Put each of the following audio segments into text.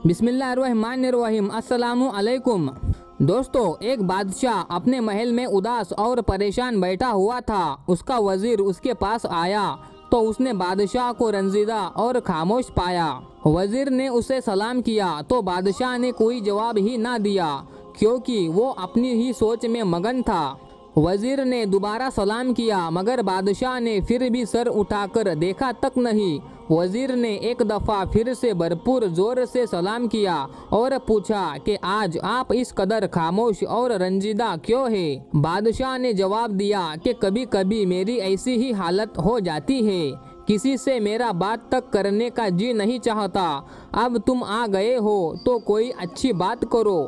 बिस्मिल्लाहिर्रहमानिर्रहीम। अस्सलामु अलैकुम। दोस्तों, एक बादशाह अपने महल में उदास और परेशान बैठा हुआ था। उसका वजीर उसके पास आया तो उसने बादशाह को रंजीदा और खामोश पाया। वजीर ने उसे सलाम किया तो बादशाह ने कोई जवाब ही ना दिया, क्योंकि वो अपनी ही सोच में मगन था। वजीर ने दोबारा सलाम किया, मगर बादशाह ने फिर भी सर उठाकर देखा तक नहीं। वजीर ने एक दफ़ा फिर से भरपूर जोर से सलाम किया और पूछा कि आज आप इस कदर खामोश और रंजीदा क्यों है। बादशाह ने जवाब दिया कि कभी कभी मेरी ऐसी ही हालत हो जाती है, किसी से मेरा बात तक करने का जी नहीं चाहता। अब तुम आ गए हो तो कोई अच्छी बात करो।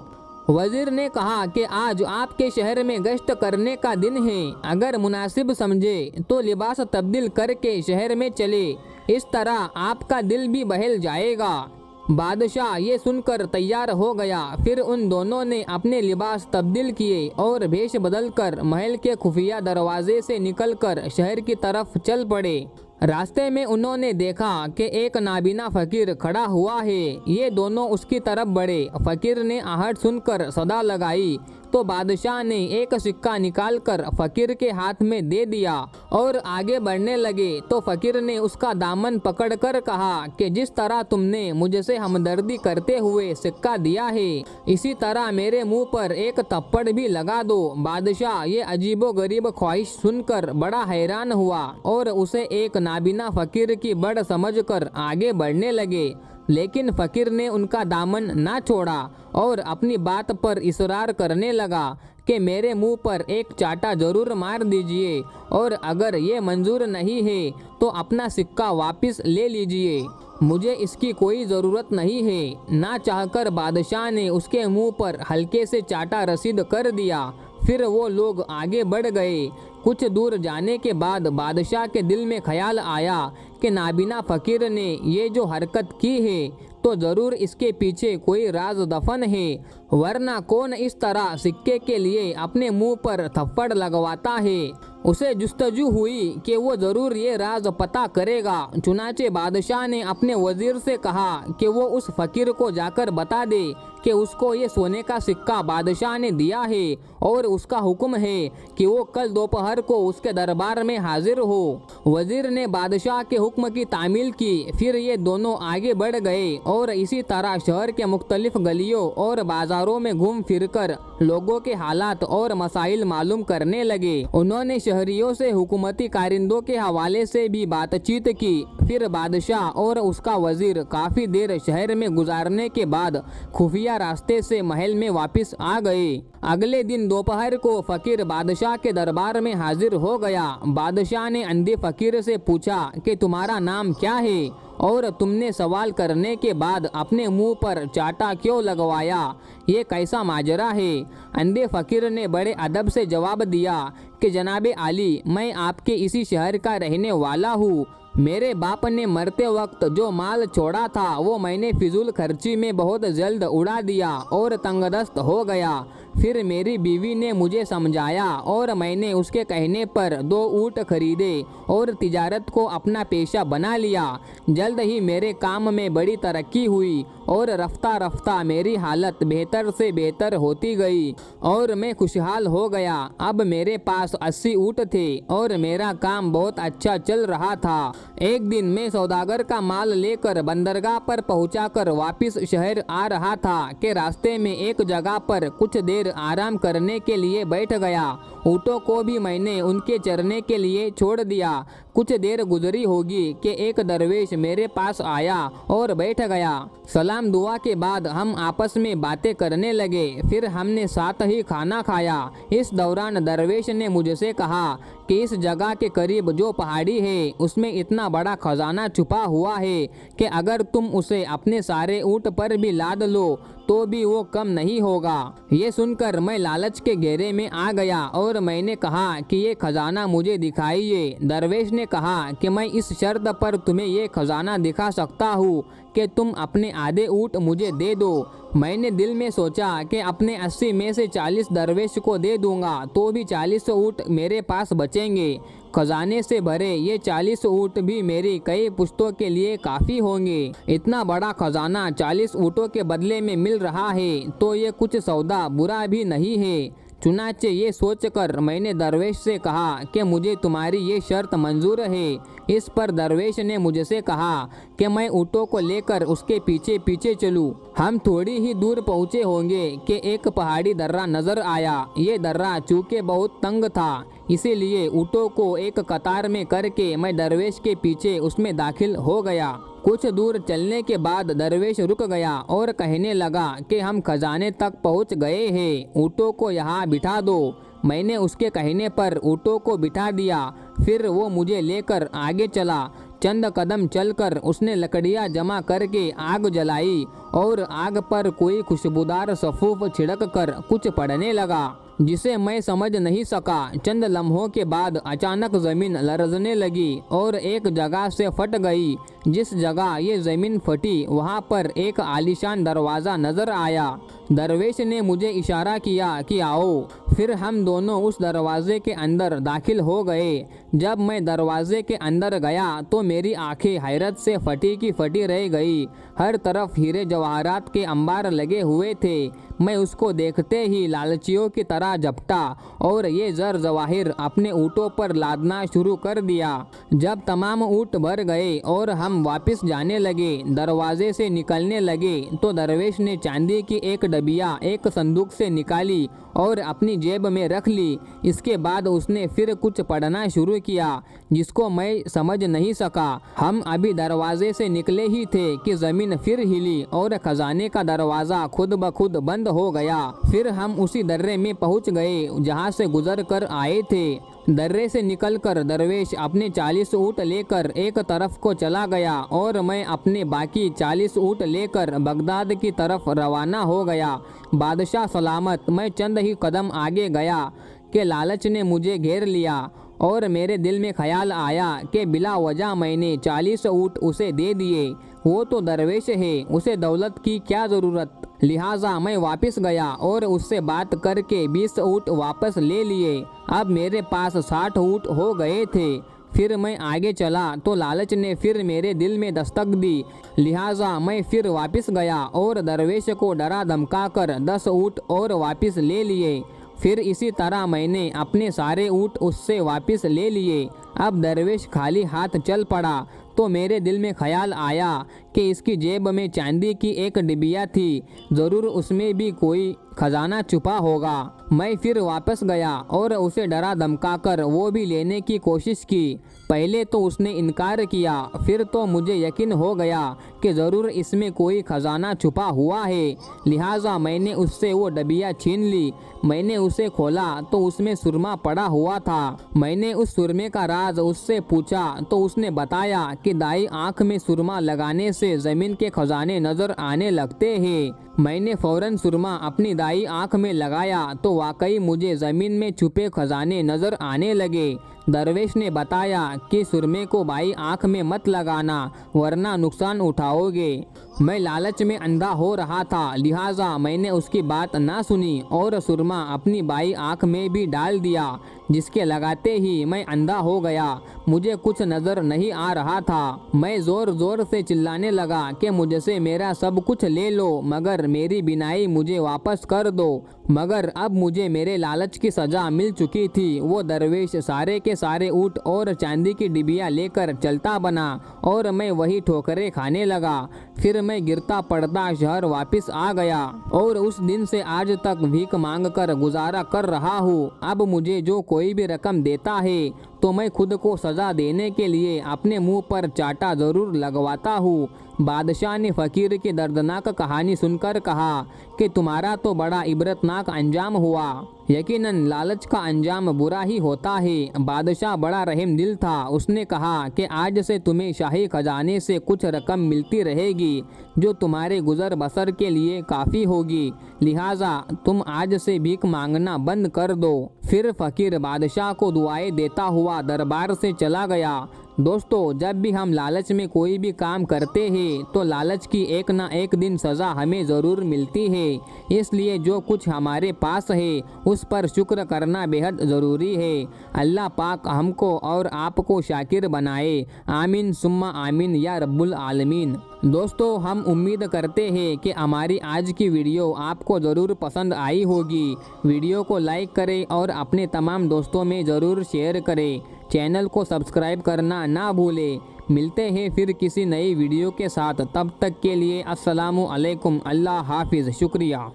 वजीर ने कहा कि आज आपके शहर में गश्त करने का दिन है, अगर मुनासिब समझे तो लिबास तब्दील करके शहर में चले, इस तरह आपका दिल भी बहल जाएगा। बादशाह ये सुनकर तैयार हो गया। फिर उन दोनों ने अपने लिबास तब्दील किए और भेष बदलकर महल के खुफिया दरवाजे से निकलकर शहर की तरफ चल पड़े। रास्ते में उन्होंने देखा कि एक नाबीना फकीर खड़ा हुआ है। ये दोनों उसकी तरफ बढ़े। फकीर ने आहट सुनकर सदा लगाई तो बादशाह ने एक सिक्का निकालकर फकीर के हाथ में दे दिया और आगे बढ़ने लगे तो फकीर ने उसका दामन पकड़कर कहा कि जिस तरह तुमने मुझसे हमदर्दी करते हुए सिक्का दिया है, इसी तरह मेरे मुंह पर एक थप्पड़ भी लगा दो। बादशाह ये अजीबो गरीब ख्वाहिश सुनकर बड़ा हैरान हुआ और उसे एक नाबीना फकीर की बड़ समझकर आगे बढ़ने लगे, लेकिन फकीर ने उनका दामन ना छोड़ा और अपनी बात पर इसरार करने लगा कि मेरे मुंह पर एक चाटा जरूर मार दीजिए और अगर ये मंजूर नहीं है तो अपना सिक्का वापस ले लीजिए, मुझे इसकी कोई ज़रूरत नहीं है। ना चाहकर बादशाह ने उसके मुंह पर हल्के से चाटा रसीद कर दिया। फिर वो लोग आगे बढ़ गए। कुछ दूर जाने के बाद बादशाह के दिल में ख्याल आया कि नाबीना फकीर ने ये जो हरकत की है तो ज़रूर इसके पीछे कोई राज दफन है, वरना कौन इस तरह सिक्के के लिए अपने मुंह पर थप्पड़ लगवाता है। उसे जुस्तजू हुई कि वो ज़रूर ये राज पता करेगा। चुनाचे बादशाह ने अपने वजीर से कहा कि वो उस फकीर को जाकर बता दे कि उसको ये सोने का सिक्का बादशाह ने दिया है और उसका हुक्म है कि वो कल दोपहर को उसके दरबार में हाजिर हो। वजीर ने बादशाह के हुक्म की तामील की। फिर ये दोनों आगे बढ़ गए और इसी तरह शहर के मुख्तलिफ गलियों और बाजारों में घूम फिरकर लोगों के हालात और मसाइल मालूम करने लगे। उन्होंने शहरियों से हुकूमती कारिंदों के हवाले से भी बातचीत की। फिर बादशाह और उसका वजीर काफ़ी देर शहर में गुजारने के बाद खुफिया रास्ते से महल में वापस आ गए। अगले दिन दोपहर को फकीर बादशाह के दरबार में हाजिर हो गया। बादशाह ने अंधे फकीर से पूछा कि तुम्हारा नाम क्या है और तुमने सवाल करने के बाद अपने मुंह पर चाटा क्यों लगवाया, ये कैसा माजरा है। अंधे फकीर ने बड़े अदब से जवाब दिया कि जनाबे आली, मैं आपके इसी शहर का रहने वाला हूँ। मेरे बाप ने मरते वक्त जो माल छोड़ा था वो मैंने फिजूल खर्ची में बहुत जल्द उड़ा दिया और तंगदस्त हो गया। फिर मेरी बीवी ने मुझे समझाया और मैंने उसके कहने पर 2 ऊँट खरीदे और तिजारत को अपना पेशा बना लिया। जल्द ही मेरे काम में बड़ी तरक्की हुई और रफ्ता रफ्ता मेरी हालत बेहतर से बेहतर होती गई और मैं खुशहाल हो गया। अब मेरे पास 80 ऊँट थे और मेरा काम बहुत अच्छा चल रहा था। एक दिन मैं सौदागर का माल लेकर बंदरगाह पर पहुंचाकर वापस शहर आ रहा था कि रास्ते में एक जगह पर कुछ देर आराम करने के लिए बैठ गया। ऊँटों को भी मैंने उनके चरने के लिए छोड़ दिया। कुछ देर गुजरी होगी कि एक दरवेश मेरे पास आया और बैठ गया। सलाम दुआ के बाद हम आपस में बातें करने लगे। फिर हमने साथ ही खाना खाया। इस दौरान दरवेश ने मुझसे कहा कि इस जगह के करीब जो पहाड़ी है उसमें इतना बड़ा खजाना छुपा हुआ है कि अगर तुम उसे अपने सारे ऊँट पर भी लाद लो तो भी वो कम नहीं होगा। ये सुनकर मैं लालच के घेरे में आ गया और मैंने कहा कि ये खजाना मुझे दिखाइए। दरवेश ने कहा कि मैं इस शर्त पर तुम्हें ये खजाना दिखा सकता हूँ कि तुम अपने आधे ऊँट मुझे दे दो। मैंने दिल में सोचा कि अपने 80 में से 40 दरवेश को दे दूंगा तो भी 40 ऊँट मेरे पास बचेंगे। खजाने से भरे ये 40 ऊँट भी मेरी कई पुश्तों के लिए काफ़ी होंगे। इतना बड़ा खजाना 40 ऊँटों के बदले में मिल रहा है तो ये कुछ सौदा बुरा भी नहीं है। चुनाचे ये सोचकर मैंने दरवेश से कहा कि मुझे तुम्हारी ये शर्त मंजूर है। इस पर दरवेश ने मुझसे कहा कि मैं ऊँटों को लेकर उसके पीछे पीछे चलूं। हम थोड़ी ही दूर पहुँचे होंगे कि एक पहाड़ी दर्रा नजर आया। ये दर्रा चूँकि बहुत तंग था इसीलिए ऊँटों को एक कतार में करके मैं दरवेश के पीछे उसमें दाखिल हो गया। कुछ दूर चलने के बाद दरवेश रुक गया और कहने लगा कि हम खजाने तक पहुंच गए हैं, ऊँटों को यहाँ बिठा दो। मैंने उसके कहने पर ऊँटों को बिठा दिया। फिर वो मुझे लेकर आगे चला। चंद कदम चलकर उसने लकड़ियाँ जमा करके आग जलाई और आग पर कोई खुशबूदार सफूफ छिड़क कर कुछ पड़ने लगा जिसे मैं समझ नहीं सका। चंद लम्हों के बाद अचानक ज़मीन लरजने लगी और एक जगह से फट गई। जिस जगह ये ज़मीन फटी वहाँ पर एक आलीशान दरवाज़ा नज़र आया। दरवेश ने मुझे इशारा किया कि आओ। फिर हम दोनों उस दरवाजे के अंदर दाखिल हो गए। जब मैं दरवाजे के अंदर गया तो मेरी आंखें हैरत से फटी की फटी रह गई। हर तरफ हीरे जवाहरात के अंबार लगे हुए थे। मैं उसको देखते ही लालचियों की तरह झपटा और ये ज़र जवाहिर अपने ऊँटों पर लादना शुरू कर दिया। जब तमाम ऊँट भर गए और हम वापस जाने लगे, दरवाजे से निकलने लगे तो दरवेश ने चांदी की एक डबिया एक संदूक से निकाली और अपनी जेब में रख ली। इसके बाद उसने फिर कुछ पढ़ना शुरू किया जिसको मैं समझ नहीं सका। हम अभी दरवाजे से निकले ही थे कि ज़मीन फिर हिली और खजाने का दरवाज़ा खुद ब खुद बंद हो गया। फिर हम उसी दर्रे में पहुंच गए जहां से गुजर कर आए थे। दर्रे से निकलकर दरवेश अपने 40 ऊँट लेकर एक तरफ को चला गया और मैं अपने बाकी 40 ऊँट लेकर बगदाद की तरफ रवाना हो गया। बादशाह सलामत। मैं चंद ही कदम आगे गया कि लालच ने मुझे घेर लिया और मेरे दिल में ख्याल आया कि बिला वजह मैंने 40 ऊँट उसे दे दिए। वो तो दरवेश है, उसे दौलत की क्या ज़रूरत। लिहाजा मैं वापस गया और उससे बात करके 20 ऊँट वापस ले लिए। अब मेरे पास 60 ऊँट हो गए थे। फिर मैं आगे चला तो लालच ने फिर मेरे दिल में दस्तक दी। लिहाजा मैं फिर वापस गया और दरवेश को डरा धमका कर 10 ऊँट और वापस ले लिए। फिर इसी तरह मैंने अपने सारे ऊँट उससे वापस ले लिए। अब दरवेश खाली हाथ चल पड़ा तो मेरे दिल में ख्याल आया कि इसकी जेब में चांदी की एक डिबिया थी, ज़रूर उसमें भी कोई खजाना छुपा होगा। मैं फिर वापस गया और उसे डरा धमकाकर वो भी लेने की कोशिश की। पहले तो उसने इनकार किया, फिर तो मुझे यकीन हो गया कि ज़रूर इसमें कोई खजाना छुपा हुआ है। लिहाजा मैंने उससे वो डबिया छीन ली। मैंने उसे खोला तो उसमें सुरमा पड़ा हुआ था। मैंने उस सुरमे का राज उससे पूछा तो उसने बताया कि दाई आँख में सुरमा लगाने से ज़मीन के खजाने नज़र आने लगते हैं। मैंने फ़ौरन सुरमा अपनी दाई आँख में लगाया तो वाकई मुझे ज़मीन में छुपे खजाने नज़र आने लगे। दरवेश ने बताया कि सुरमे को बाई आँख में मत लगाना वरना नुकसान उठाओगे। मैं लालच में अंधा हो रहा था, लिहाजा मैंने उसकी बात ना सुनी और सुरमा अपनी बाई आँख में भी डाल दिया, जिसके लगाते ही मैं अंधा हो गया। मुझे कुछ नज़र नहीं आ रहा था। मैं ज़ोर ज़ोर से चिल्लाने लगा कि मुझसे मेरा सब कुछ ले लो मगर मेरी बिनाई मुझे वापस कर दो। मगर अब मुझे मेरे लालच की सज़ा मिल चुकी थी। वो दरवेश सारे के सारे ऊँट और चांदी की डिबिया लेकर चलता बना और मैं वही ठोकरें खाने लगा। फिर मैं गिरता पड़ता शहर वापस आ गया और उस दिन से आज तक भीख मांग कर गुजारा कर रहा हूँ। अब मुझे जो कोई भी रकम देता है तो मैं खुद को सज़ा देने के लिए अपने मुंह पर चाटा ज़रूर लगवाता हूँ। बादशाह ने फ़कीर की दर्दनाक कहानी सुनकर कहा कि तुम्हारा तो बड़ा इबरतनाक अंजाम हुआ। यकीनन लालच का अंजाम बुरा ही होता है। बादशाह बड़ा रहम दिल था। उसने कहा कि आज से तुम्हें शाही खजाने से कुछ रकम मिलती रहेगी। होगी जो तुम्हारे गुजर बसर के लिए काफ़ी होगी, लिहाजा तुम आज से भीख मांगना बंद कर दो। फिर फ़कीर बादशाह को दुआएं देता हुआ दरबार से चला गया। दोस्तों, जब भी हम लालच में कोई भी काम करते हैं तो लालच की एक ना एक दिन सज़ा हमें ज़रूर मिलती है। इसलिए जो कुछ हमारे पास है उस पर शुक्र करना बेहद ज़रूरी है। अल्लाह पाक हमको और आपको शाकिर बनाए। आमीन सुम्मा आमीन या रब्बुल आलमीन। दोस्तों, हम उम्मीद करते हैं कि हमारी आज की वीडियो आपको ज़रूर पसंद आई होगी। वीडियो को लाइक करें और अपने तमाम दोस्तों में ज़रूर शेयर करें। चैनल को सब्सक्राइब करना ना भूलें। मिलते हैं फिर किसी नई वीडियो के साथ, तब तक के लिए अस्सलामु अलैकुम। अल्लाह हाफिज़। शुक्रिया।